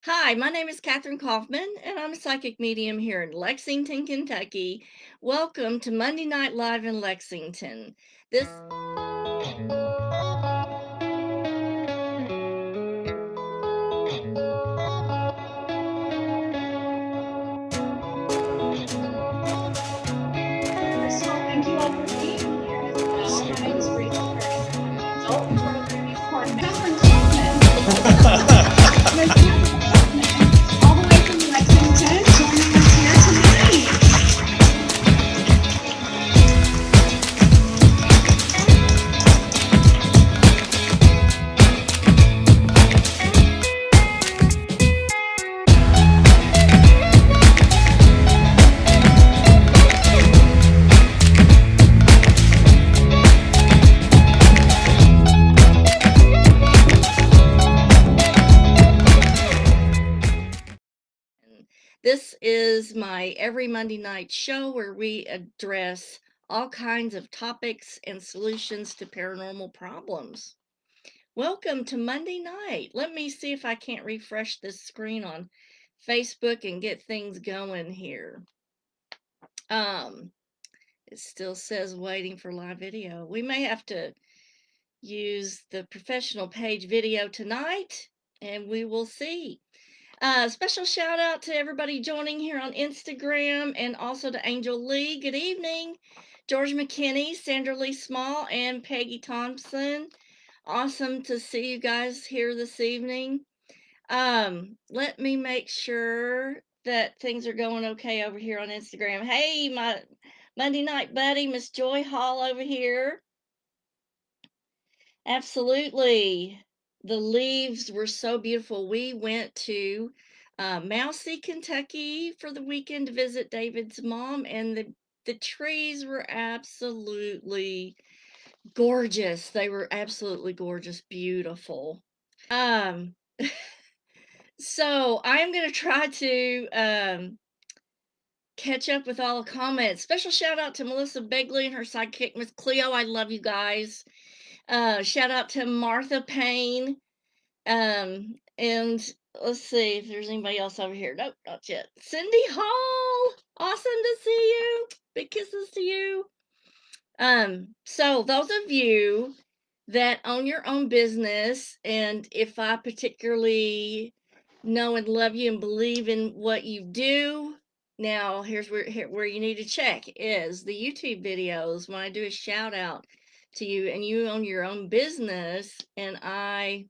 Hi, my name is Kathryn Kauffman, and I'm a psychic medium here in Lexington, Kentucky. Welcome to Monday Night Live in Lexington. This First of all, thank you all for being here as well. My name is Rachel Curtis. I'm an adult programming coordinator. Miss Kathryn Kauffman, all the way from Lexington, joining us here tonight. this is my every Monday night show where we address all kinds of topics and solutions to paranormal problems. Welcome to Monday night. Let me see if I can't refresh this screen on Facebook and get things going here. Um, it still says waiting for live video. We may have to use the professional page video tonight, and we will see. Special shout out to everybody joining here on Instagram and also to Angel Lee. Good evening. George McKinney, Sandra Lee Small, and Peggy Thompson. Awesome to see you guys here this evening. Let me make sure that things are going okay over here on Instagram. Hey, my Monday night buddy, Miss Joy Hall over here. Absolutely. The leaves were so beautiful. We went to Mousy, Kentucky for the weekend to visit David's mom, and the trees were absolutely gorgeous. They were absolutely gorgeous, beautiful. Um, so I'm gonna try to catch up with all the comments. Special shout out to Melissa Begley and her sidekick, Miss Cleo. I love you guys. Shout out to Martha Payne. And let's see if there's anybody else over here. Nope, not yet. Cindy Hall, awesome to see you. Big kisses to you. So those of you that own your own business, and if I particularly know and love you and believe in what you do, now here's where you need to check is the YouTube videos. When I do a shout out to you and you own your own business, and I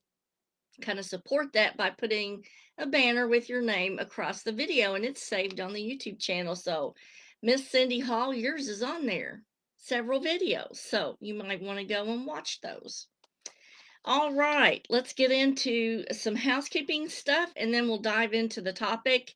kind of support that by putting a banner with your name across the video, and it's saved on the YouTube channel. So Miss Cindy Hall, yours is on there, several videos, so you might want to go and watch those. All right, let's get into some housekeeping stuff and then we'll dive into the topic.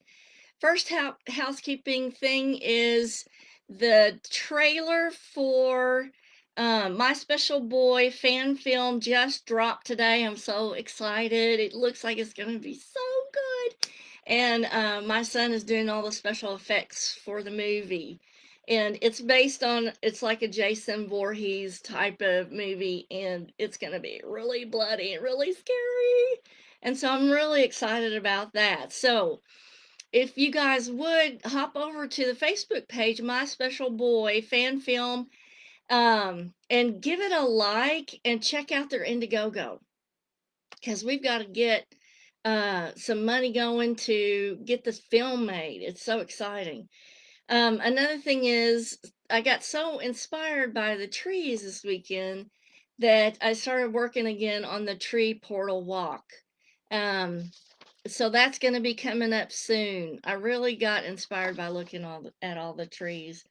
First housekeeping thing is the trailer for My Special Boy fan film just dropped today. I'm so excited. It looks like it's going to be so good. And my son is doing all the special effects for the movie. And it's like a Jason Voorhees type of movie, and it's going to be really bloody and really scary. And so I'm really excited about that. So, if you guys would hop over to the Facebook page, My Special Boy fan film, and give it a like and check out their Indiegogo, because we've got to get some money going to get this film made. It's so exciting. Another thing is, I got so inspired by the trees this weekend that I started working again on the tree portal walk. Um, so that's going to be coming up soon. I really got inspired by looking at all the trees.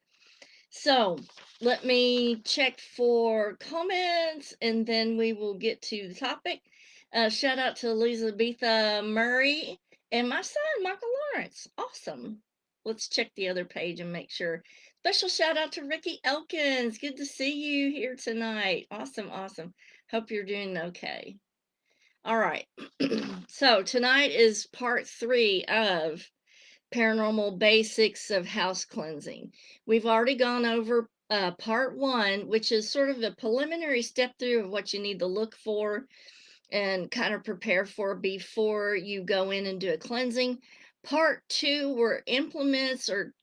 So let me check for comments and then we will get to the topic. Shout out to Elizabeth Murray and my son, Michael Lawrence. Awesome. Let's check the other page and make sure. Special shout out to Ricky Elkins. Good to see you here tonight. Awesome, awesome. Hope you're doing okay. All right. So tonight is part 3 of Paranormal Basics of House Cleansing. We've already gone over part 1, which is sort of a preliminary step through of what you need to look for and kind of prepare for before you go in and do a cleansing. Part 2 were implements, or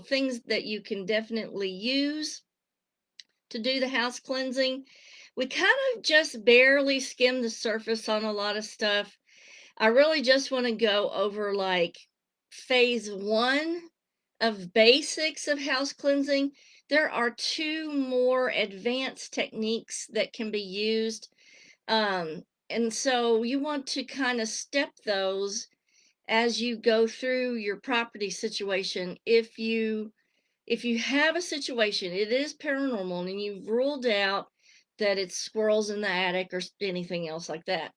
things that you can definitely use to do the house cleansing. We kind of just barely skimmed the surface on a lot of stuff. I really just want to go over like phase 1 of basics of house cleansing. There are 2 more advanced techniques that can be used. And so you want to kind of step those as you go through your property situation. If you have a situation, it is paranormal, and you've ruled out that it's squirrels in the attic or anything else like that,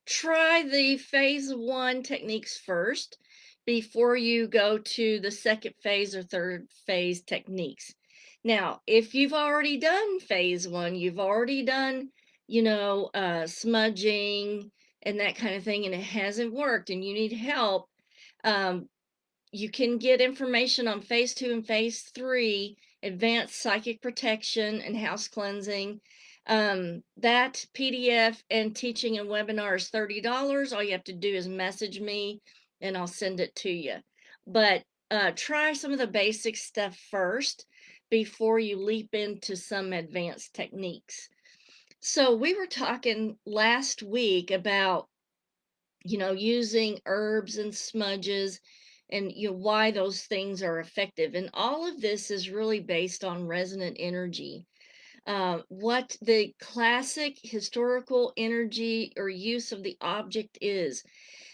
try the phase 1 techniques first before you go to the second phase or third phase techniques. Now, if you've already done phase 1, you've already done, smudging and that kind of thing, and it hasn't worked and you need help, um, you can get information on phase 2 and phase 3, advanced psychic protection and house cleansing. That PDF and teaching and webinar is $30. All you have to do is message me and I'll send it to you. But try some of the basic stuff first before you leap into some advanced techniques. So we were talking last week about using herbs and smudges, and why those things are effective. And all of this is really based on resonant energy. What the classic historical energy or use of the object is.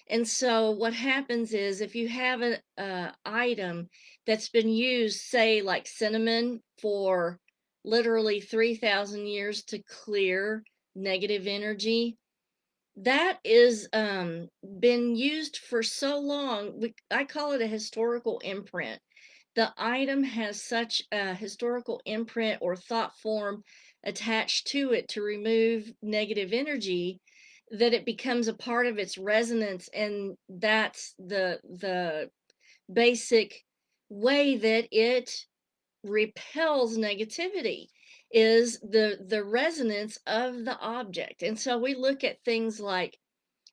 And so what happens is, if you have an item that's been used, say like cinnamon, for literally 3,000 years to clear negative energy, that is been used for so long. I call it a historical imprint. The item has such a historical imprint or thought form attached to it to remove negative energy, that it becomes a part of its resonance, and that's the basic way that it repels negativity, is the resonance of the object. And so we look at things like,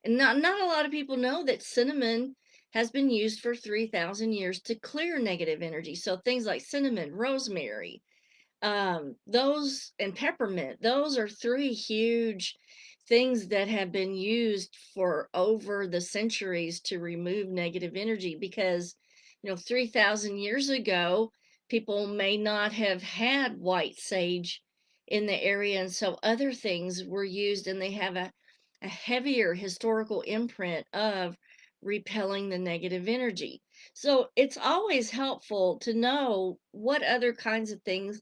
and not a lot of people know that cinnamon has been used for 3,000 years to clear negative energy. So things like cinnamon, rosemary, those, and peppermint, those are 3 huge things that have been used for over the centuries to remove negative energy. Because 3,000 years ago, people may not have had white sage in the area, and so other things were used, and they have a heavier historical imprint of repelling the negative energy. So it's always helpful to know what other kinds of things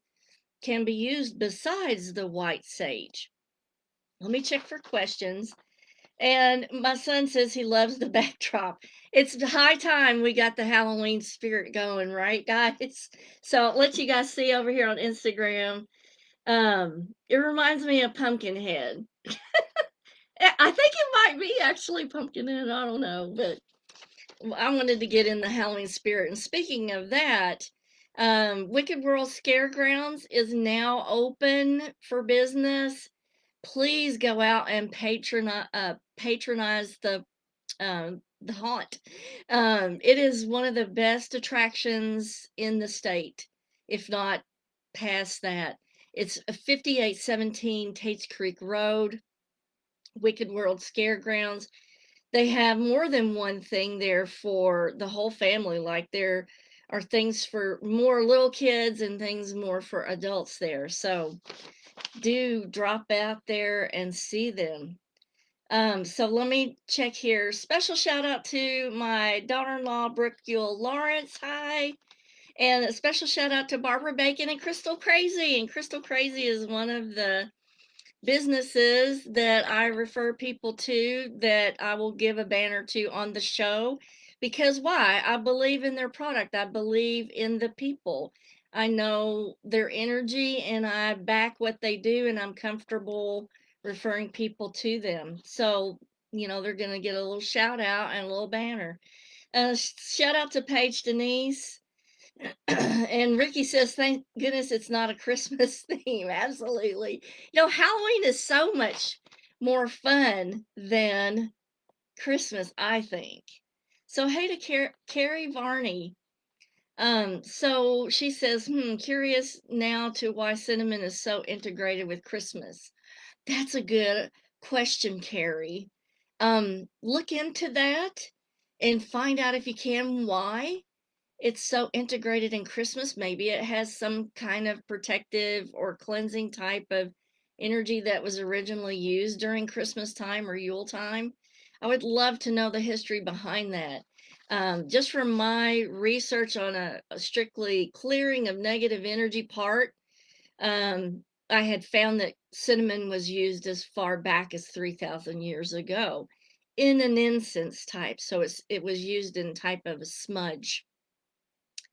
can be used besides the white sage. Let me check for questions. And my son says he loves the backdrop. It's high time we got the Halloween spirit going, right, guys? So I'll let you guys see over here on Instagram. It reminds me of Pumpkinhead. I think it might be actually Pumpkinhead. I don't know, but I wanted to get in the Halloween spirit. And speaking of that, Wicked World Scaregrounds is now open for business. Please go out and patronize the haunt. It is one of the best attractions in the state, if not past that. It's 5817 Tates Creek Road, Wicked World Scaregrounds. They have more than one thing there for the whole family. Like, there are things for more little kids and things more for adults there. So do drop out there and see them. So let me check here. Special shout out to my daughter-in-law, Brooke Yule Lawrence. Hi. And a special shout out to Barbara Bacon and Crystal Crazy. And Crystal Crazy is one of the businesses that I refer people to, that I will give a banner to on the show. Because why? I believe in their product. I believe in the people. I know their energy and I back what they do, and I'm comfortable referring people to them. So, they're going to get a little shout out and a little banner. Shout out to Paige Denise. And Ricky says, thank goodness it's not a Christmas theme. Absolutely. Halloween is so much more fun than Christmas, I think. So hey to Carrie Varney. So she says, curious now to why cinnamon is so integrated with Christmas. That's a good question, Carrie. Look into that and find out if you can why it's so integrated in Christmas. Maybe it has some kind of protective or cleansing type of energy that was originally used during Christmas time or Yule time. I would love to know the history behind that. Just from my research on a strictly clearing of negative energy part, I had found that cinnamon was used as far back as 3,000 years ago in an incense type. So it was used in type of a smudge.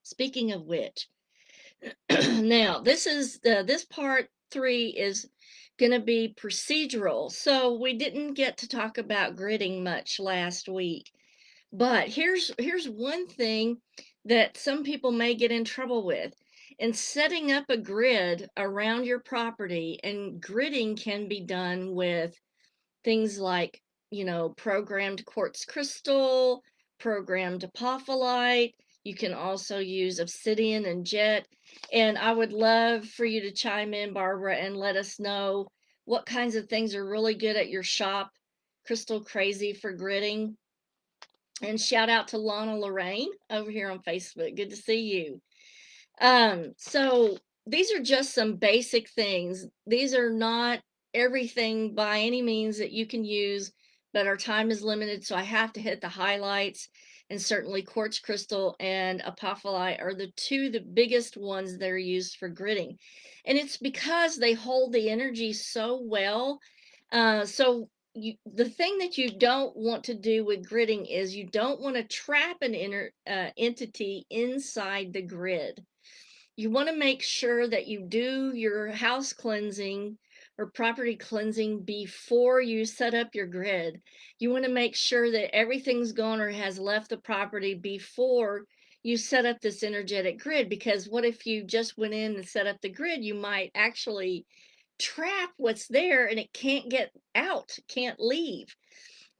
Speaking of which, now this part 3 is going to be procedural. So we didn't get to talk about gridding much last week. But here's one thing that some people may get in trouble with. In setting up a grid around your property, and gridding can be done with things like, programmed quartz crystal, programmed apophyllite. You can also use obsidian and jet. And I would love for you to chime in, Barbara, and let us know what kinds of things are really good at your shop. Crystal Crazy for gridding. And shout out to Lana Lorraine over here on Facebook. Good to see you. So these are just some basic things. These are not everything by any means that you can use, but our time is limited, so I have to hit the highlights. And certainly quartz crystal and apophyllite are the biggest ones that are used for gridding. And it's because they hold the energy so well. The thing that you don't want to do with gridding is you don't want to trap an entity inside the grid. You want to make sure that you do your house cleansing or property cleansing before you set up your grid. You want to make sure that everything's gone or has left the property before you set up this energetic grid, because what if you just went in and set up the grid? You might actually trap what's there and it can't get out, can't leave.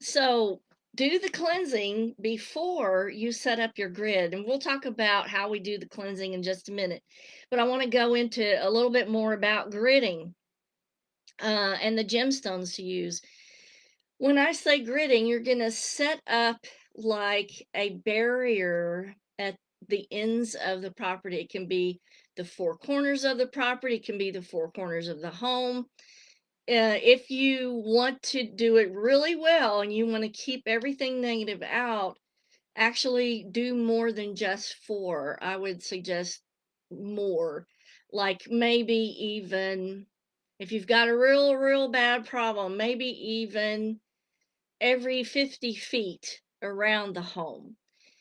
So do the cleansing before you set up your grid. And we'll talk about how we do the cleansing in just a minute. But I want to go into a little bit more about gridding and the gemstones to use. When I say gridding, you're going to set up like a barrier at the ends of the property. It can be the four corners of the property, it can be the four corners of the home. If you want to do it really well and you want to keep everything negative out, actually do more than just four. I would suggest more, like maybe even if you've got a real bad problem, maybe even every 50 feet around the home.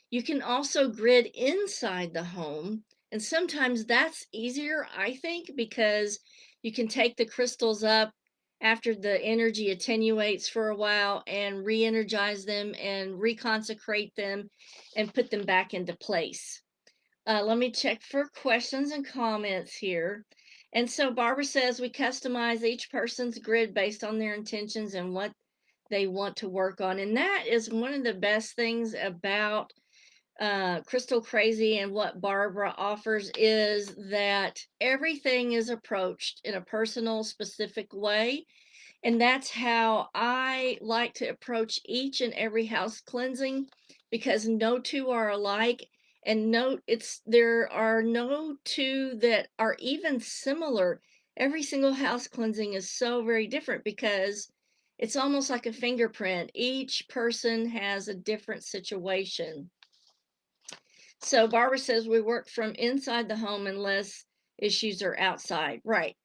You can also grid inside the home, and sometimes that's easier, I think, because you can take the crystals up after the energy attenuates for a while and re-energize them and reconsecrate them and put them back into place. Let me check for questions and comments here. And so Barbara says we customize each person's grid based on their intentions and what they want to work on. And that is one of the best things about Crystal Crazy and what Barbara offers, is that everything is approached in a personal, specific way. And that's how I like to approach each and every house cleansing, because no two are alike. And there are no two that are even similar. Every single house cleansing is so very different because it's almost like a fingerprint. Each person has a different situation. So Barbara says we work from inside the home unless issues are outside. Right.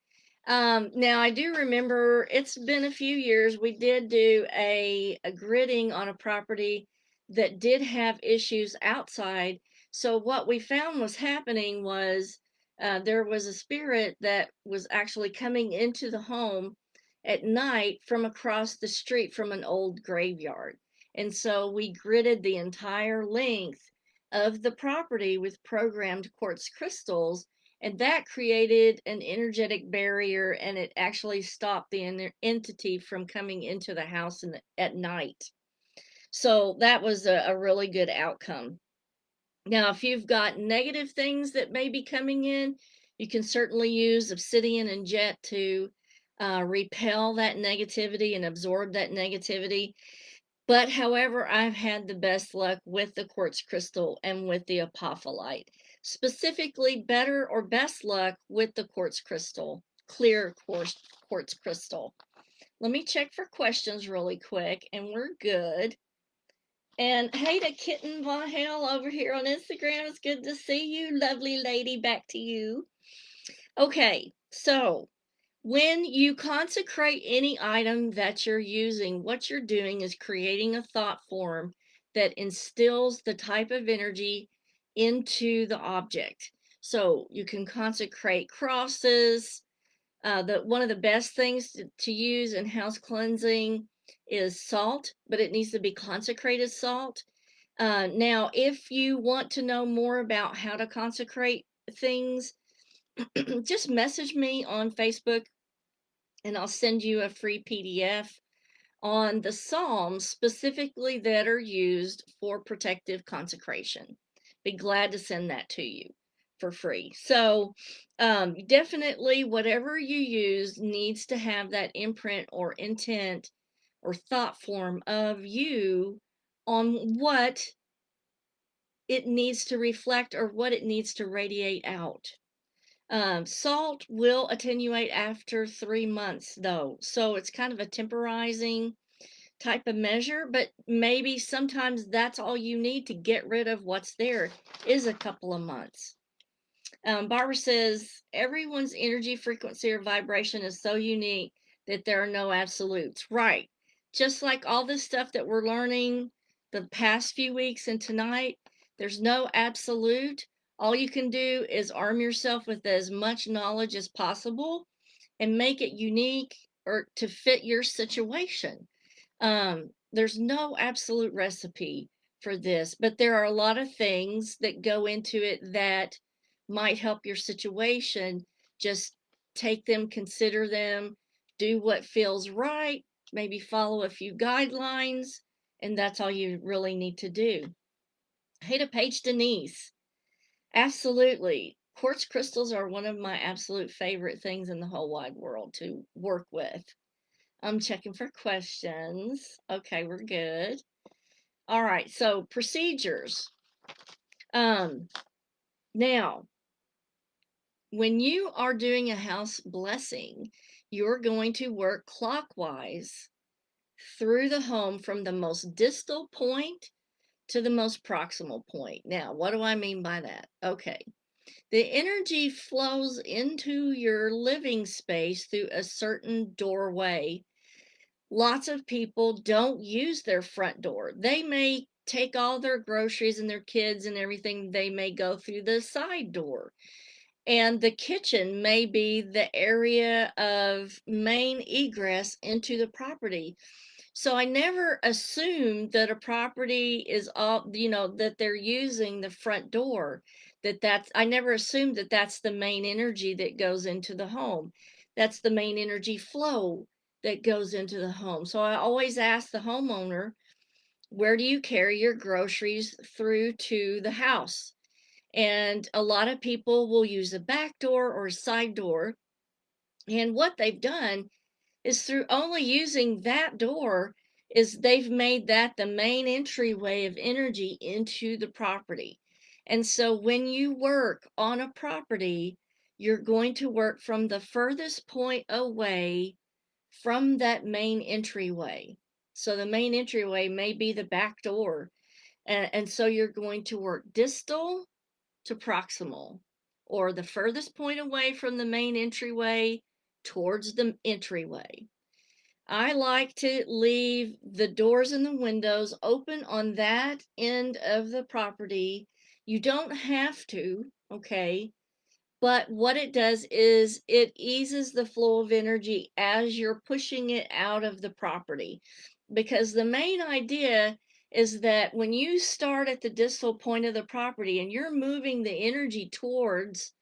Now I do remember, it's been a few years, we did do a gridding on a property that did have issues outside. So what we found was happening was there was a spirit that was actually coming into the home at night from across the street from an old graveyard. And so we gridded the entire length of the property with programmed quartz crystals, and that created an energetic barrier, and it actually stopped the entity from coming into the house at night. So that was a really good outcome. Now, if you've got negative things that may be coming in, you can certainly use obsidian and jet to repel that negativity and absorb that negativity. But however, I've had the best luck with the quartz crystal and with the apophyllite. Specifically, better or best luck with the quartz crystal, clear quartz crystal. Let me check for questions really quick, and we're good. And hey to Kitten Von Hell over here on Instagram. It's good to see you, lovely lady. Back to you. Okay, so when you consecrate any item that you're using, what you're doing is creating a thought form that instills the type of energy into the object. So you can consecrate crosses. One of the best things to use in house cleansing is salt, but it needs to be consecrated salt. Now, if you want to know more about how to consecrate things, just message me on Facebook and I'll send you a free PDF on the Psalms specifically that are used for protective consecration. Be glad to send that to you for free. So, definitely, whatever you use needs to have that imprint or intent or thought form of you on what it needs to reflect or what it needs to radiate out. Salt will attenuate after 3 months, though, so it's kind of a temporizing type of measure, but maybe sometimes that's all you need to get rid of what's there is a couple of months. Barbara says everyone's energy, frequency, or vibration is so unique that there are no absolutes. Right. Just like all this stuff that we're learning the past few weeks and tonight, there's no absolute. All you can do is arm yourself with as much knowledge as possible and make it unique or to fit your situation. There's no absolute recipe for this, but there are a lot of things that go into it that might help your situation. Just take them, consider them, do what feels right, maybe follow a few guidelines, and that's all you really need to do. Hey to Paige Denise. Absolutely. Quartz crystals are one of my absolute favorite things in the whole wide world to work with. I'm checking for questions. Okay, we're good. All right, so procedures. Now, when you are doing a house blessing, you're going to work clockwise through the home from the most distal point to the most proximal point. Now, what do I mean by that? Okay. The energy flows into your living space through a certain doorway. Lots of people don't use their front door. They may take all their groceries and their kids and everything, they may go through the side door. And the kitchen may be the area of main egress into the property. So I never assumed that a property is all, that they're using the front door, I never assumed that that's the main energy that goes into the home. That's the main energy flow that goes into the home. So I always ask the homeowner, where do you carry your groceries through to the house? And a lot of people will use a back door or a side door. And what they've done is through only using that door is they've made that the main entryway of energy into the property. And so when you work on a property, you're going to work from the furthest point away from that main entryway. So the main entryway may be the back door. And so you're going to work distal to proximal, or the furthest point away from the main entryway towards the entryway. I like to leave the doors and the windows open on that end of the property. You don't have to, okay? But what it does is it eases the flow of energy as you're pushing it out of the property. Because the main idea is that when you start at the distal point of the property and you're moving the energy towards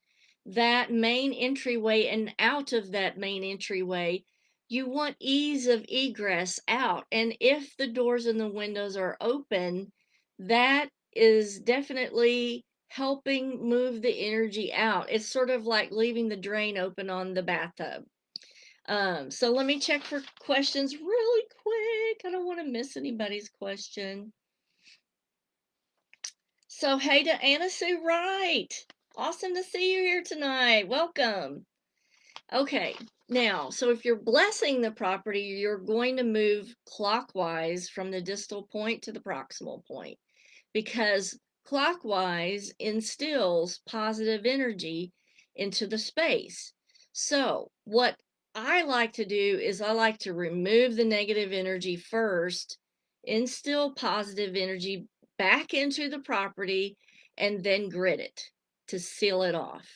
that main entryway and out of that main entryway. You want ease of egress out. And if the doors and the windows are open, that is definitely helping move the energy out. It's sort of like leaving the drain open on the bathtub. So let me check for questions really quick. I don't want to miss anybody's question. So hey to Anna Sue Wright. Awesome to see you here tonight. Welcome. Okay, now, so if you're blessing the property, you're going to move clockwise from the distal point to the proximal point, because clockwise instills positive energy into the space. So what I like to do is I like to remove the negative energy first, instill positive energy back into the property, and then grid it to seal it off.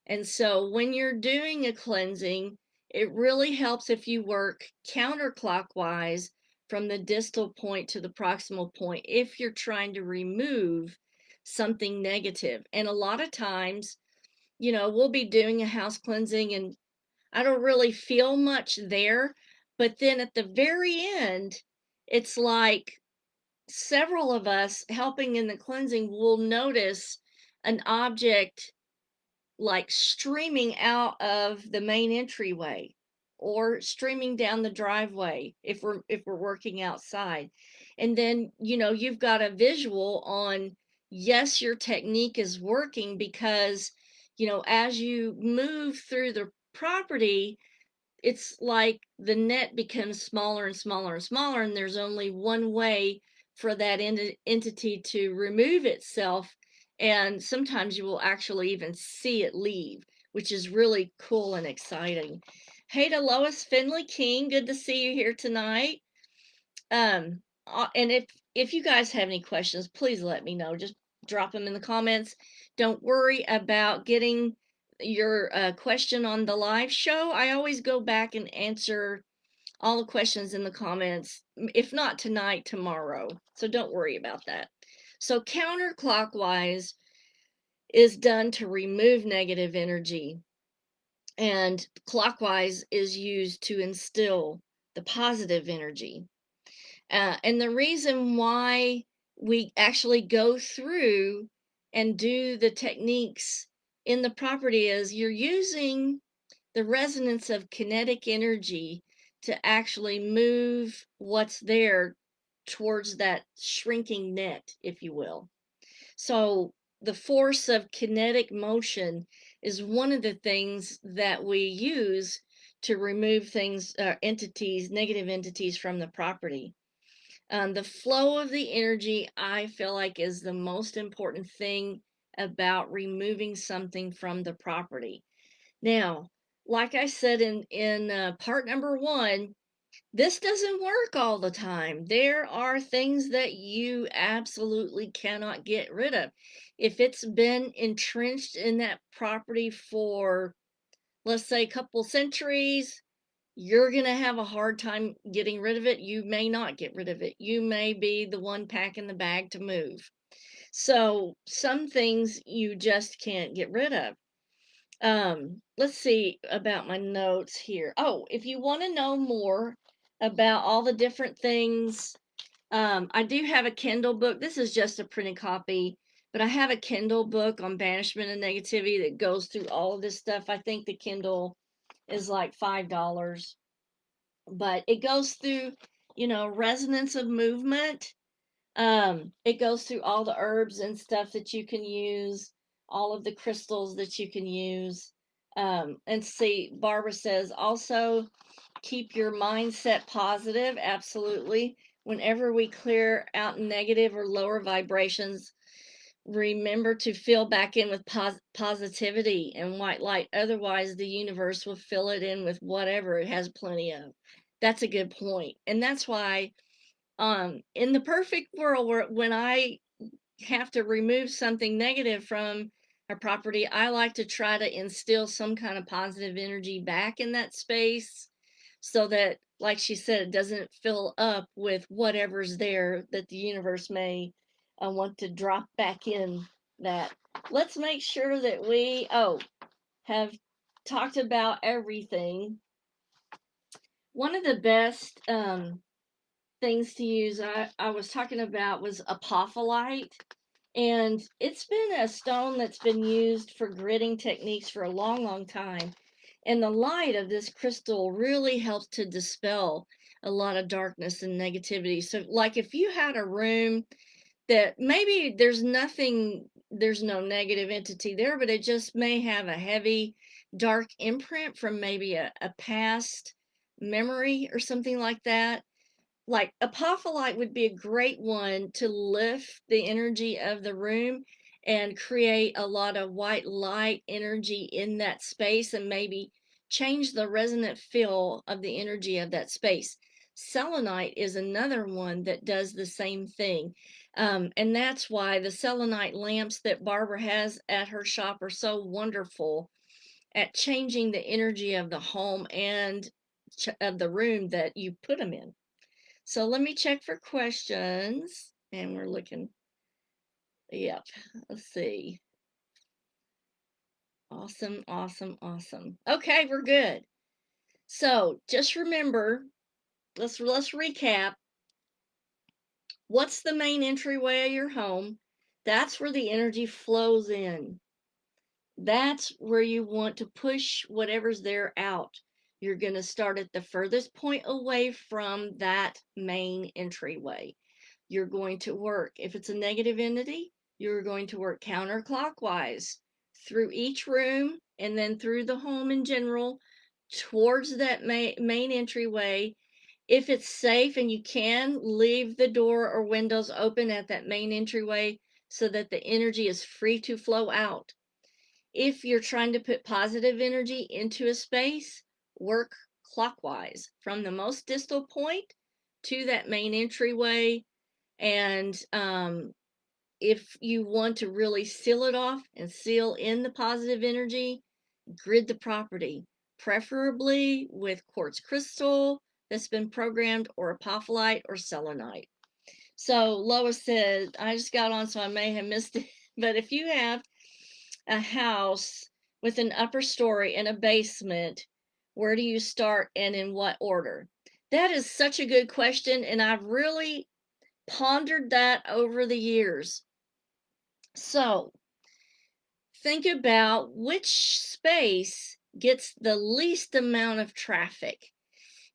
And so when you're doing a cleansing, it really helps if you work counterclockwise from the distal point to the proximal point if you're trying to remove something negative. And a lot of times, we'll be doing a house cleansing and I don't really feel much there. But then at the very end, it's like several of us helping in the cleansing will notice an object like streaming out of the main entryway or streaming down the driveway if we're working outside. And then you've got a visual on, yes, your technique is working, because as you move through the property, it's like the net becomes smaller and smaller and smaller, and there's only one way for that entity to remove itself. And sometimes you will actually even see it leave, which is really cool and exciting. Hey to Lois Finley King, good to see you here tonight. And if you guys have any questions, please let me know. Just drop them in the comments. Don't worry about getting your question on the live show. I always go back and answer all the questions in the comments, if not tonight, tomorrow. So don't worry about that. So counterclockwise is done to remove negative energy, and clockwise is used to instill the positive energy. And the reason why we actually go through and do the techniques in the property is you're using the resonance of kinetic energy to actually move what's there towards that shrinking net, if you will. So the force of kinetic motion is one of the things that we use to remove things, entities, negative entities from the property. The flow of the energy, I feel like, is the most important thing about removing something from the property. Now, like I said in part number 1, this doesn't work all the time. There are things that you absolutely cannot get rid of. If it's been entrenched in that property for, let's say, a couple centuries, you're going to have a hard time getting rid of it. You may not get rid of it. You may be the one packing the bag to move. So some things you just can't get rid of. Let's see about my notes here. Oh, if you want to know more about all the different things, I do have a Kindle book. This is just a printed copy, but I have a Kindle book on banishment and negativity that goes through all of this stuff. I think the Kindle is like $5, but it goes through, resonance of movement. It goes through all the herbs and stuff that you can use, all of the crystals that you can use. And see, Barbara says also keep your mindset positive. Absolutely. Whenever we clear out negative or lower vibrations, remember to fill back in with positivity and white light. Otherwise, the universe will fill it in with whatever it has plenty of. That's a good point. And that's why in the perfect world, where when I have to remove something negative from a property, I like to try to instill some kind of positive energy back in that space, so that, like she said, it doesn't fill up with whatever's there that the universe may want to drop back in that. Let's make sure that have talked about everything. One of the best things to use I was talking about was apophyllite. And it's been a stone that's been used for gridding techniques for a long, long time. And the light of this crystal really helps to dispel a lot of darkness and negativity. So, like if you had a room that maybe there's no negative entity there, but it just may have a heavy, dark imprint from maybe a past memory or something like that, like apophyllite would be a great one to lift the energy of the room and create a lot of white light energy in that space and maybe change the resonant feel of the energy of that space. Selenite is another one that does the same thing. And that's why the selenite lamps that Barbara has at her shop are so wonderful at changing the energy of the home and of the room that you put them in. So let me check for questions. And we're looking. Yep. Let's see. Awesome, awesome, awesome. Okay, we're good. So just remember, let's recap. What's the main entryway of your home? That's where the energy flows in. That's where you want to push whatever's there out. You're going to start at the furthest point away from that main entryway. You're going to work, if it's a negative entity, you're going to work counterclockwise through each room and then through the home in general towards that main entryway. If it's safe and you can, leave the door or windows open at that main entryway so that the energy is free to flow out. If you're trying to put positive energy into a space, work clockwise from the most distal point to that main entryway. And if you want to really seal it off and seal in the positive energy, grid the property, preferably with quartz crystal that's been programmed, or apophyllite or selenite. So Lois said, I just got on, so I may have missed it. But if you have a house with an upper story and a basement, where do you start and in what order? That is such a good question, and I've really pondered that over the years. So think about which space gets the least amount of traffic.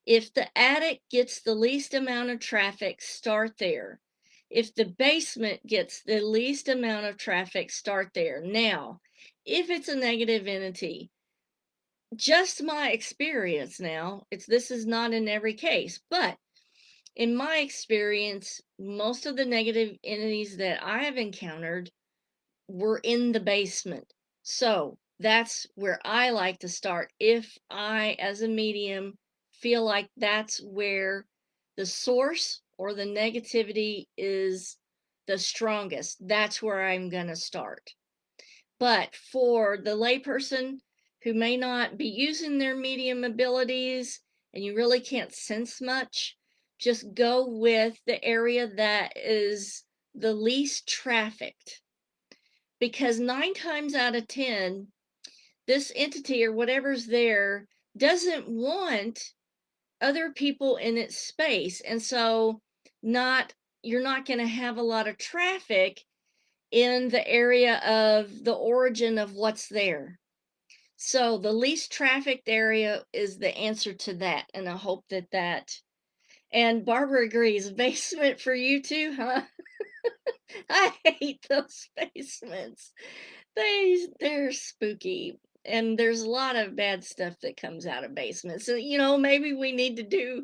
If the attic gets the least amount of traffic, start there. If the basement gets the least amount of traffic, start there. Now, if it's a negative entity, just my experience now, this is not in every case, but in my experience, most of the negative entities that I have encountered were in the basement. So that's where I like to start if I, as a medium, feel like that's where the source or the negativity is the strongest. That's where I'm going to start. But for the layperson who may not be using their medium abilities and you really can't sense much, just go with the area that is the least trafficked. Because 9 times out of 10, this entity or whatever's there doesn't want other people in its space. And so you're not going to have a lot of traffic in the area of the origin of what's there. So the least trafficked area is the answer to that. And I hope that, and Barbara agrees, basement for you too, huh? I hate those basements. They're spooky. And there's a lot of bad stuff that comes out of basements. So, maybe we need to do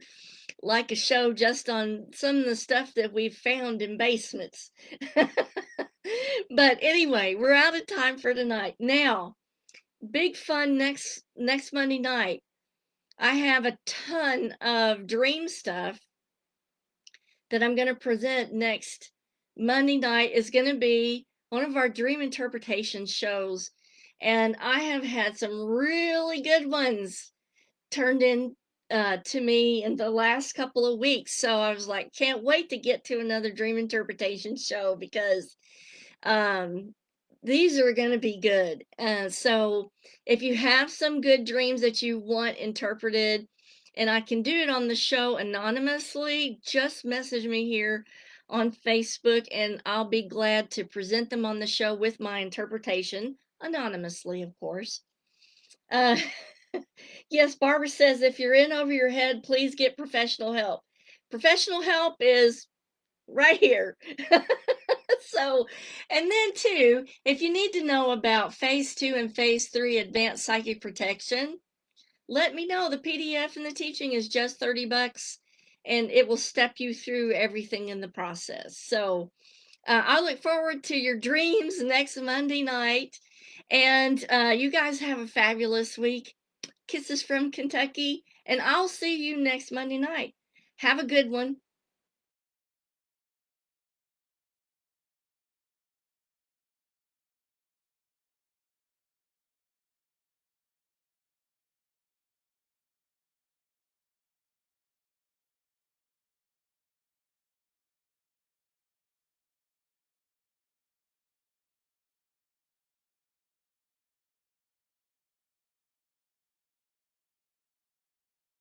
like a show just on some of the stuff that we've found in basements. But anyway, we're out of time for tonight. Now, big fun next Monday night. I have a ton of dream stuff that I'm going to present next Monday night. Is going to be one of our dream interpretation shows. And I have had some really good ones turned in to me in the last couple of weeks. So I was like, can't wait to get to another dream interpretation show because these are going to be good. So if you have some good dreams that you want interpreted, and I can do it on the show anonymously, just message me here on Facebook and I'll be glad to present them on the show with my interpretation, anonymously, of course. Uh, yes, Barbara says if you're in over your head, please get professional help. Professional help is right here. So, and then too, if you need to know about phase 2 and phase 3 advanced psychic protection, let me know. The PDF and the teaching is just $30 and it will step you through everything in the process. So, I look forward to your dreams next Monday night. And you guys have a fabulous week. Kisses from Kentucky. And I'll see you next Monday night. Have a good one.